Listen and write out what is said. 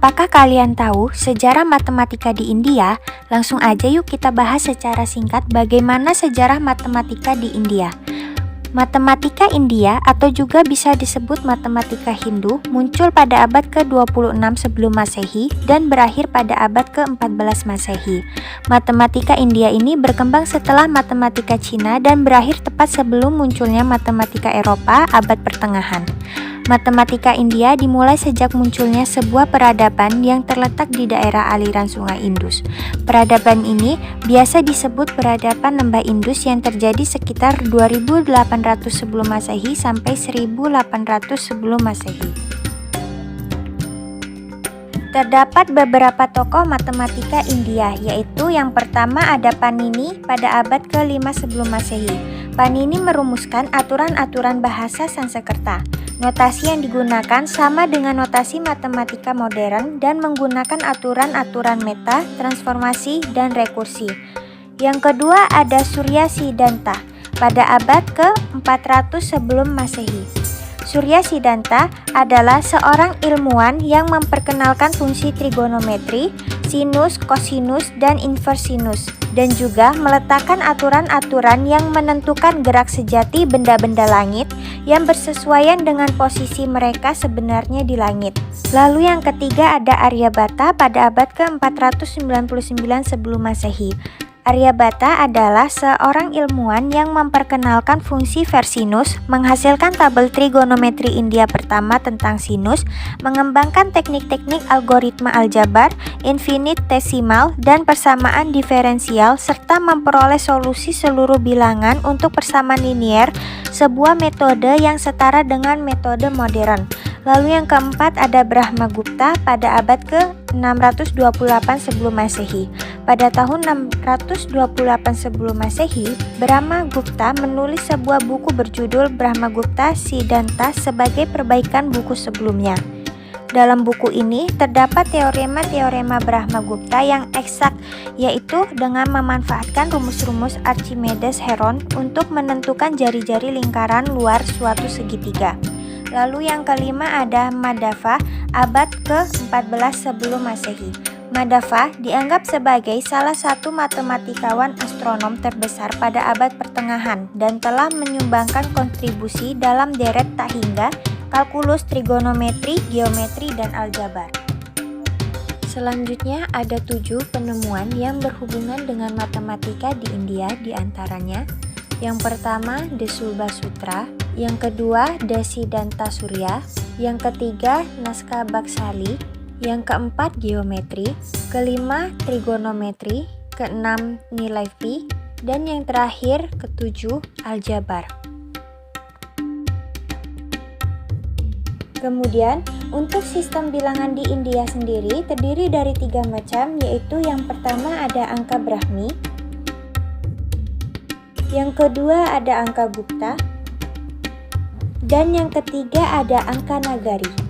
Apakah kalian tahu sejarah matematika di India? Langsung aja yuk kita bahas secara singkat bagaimana sejarah matematika di India. Matematika India atau juga bisa disebut matematika Hindu muncul pada abad ke-26 sebelum Masehi dan berakhir pada abad ke-14 Masehi. Matematika India ini berkembang setelah matematika Cina dan berakhir tepat sebelum munculnya matematika Eropa abad pertengahan. Matematika India dimulai sejak munculnya sebuah peradaban yang terletak di daerah aliran Sungai Indus. Peradaban ini biasa disebut peradaban lembah Indus yang terjadi sekitar 2800 sebelum Masehi sampai 1800 sebelum Masehi. Terdapat beberapa tokoh matematika India, yaitu yang pertama ada Panini pada abad ke-5 sebelum Masehi. Panini merumuskan aturan-aturan bahasa Sanskerta. Notasi yang digunakan sama dengan notasi matematika modern dan menggunakan aturan-aturan meta, transformasi, dan rekursi. Yang kedua ada Surya Siddhanta pada abad ke-400 sebelum Masehi. Surya Siddhanta adalah seorang ilmuwan yang memperkenalkan fungsi trigonometri, sinus, kosinus, dan inversinus, dan juga meletakkan aturan-aturan yang menentukan gerak sejati benda-benda langit yang bersesuaian dengan posisi mereka sebenarnya di langit. Lalu yang ketiga ada Aryabhata pada abad ke-499 sebelum Masehi. Aryabhata adalah seorang ilmuwan yang memperkenalkan fungsi versinus, menghasilkan tabel trigonometri India pertama tentang sinus, mengembangkan teknik-teknik algoritma aljabar, infinitesimal, dan persamaan diferensial, serta memperoleh solusi seluruh bilangan untuk persamaan linier, sebuah metode yang setara dengan metode modern. Lalu yang keempat ada Brahmagupta pada abad ke-628 sebelum Masehi. Pada tahun 628 sebelum Masehi, Brahmagupta menulis sebuah buku berjudul Brahmagupta Siddhanta sebagai perbaikan buku sebelumnya. Dalam buku ini terdapat teorema-teorema Brahmagupta yang eksak, yaitu dengan memanfaatkan rumus-rumus Archimedes-Heron untuk menentukan jari-jari lingkaran luar suatu segitiga. Lalu yang kelima ada Madhava abad ke-14 sebelum Masehi. Madhava dianggap sebagai salah satu matematikawan astronom terbesar pada abad pertengahan dan telah menyumbangkan kontribusi dalam deret tak hingga, kalkulus, trigonometri, geometri, dan aljabar. Selanjutnya ada 7 penemuan yang berhubungan dengan matematika di India, diantaranya yang pertama Desulba Sutra, yang kedua Desiddhanta Surya, yang ketiga Naskah Baksali, yang keempat geometri, kelima trigonometri, keenam nilai phi, dan yang terakhir ketujuh aljabar. Kemudian untuk sistem bilangan di India sendiri terdiri dari 3 macam, yaitu yang pertama ada angka Brahmi, yang kedua ada angka Gupta, dan yang ketiga ada angka Nagari.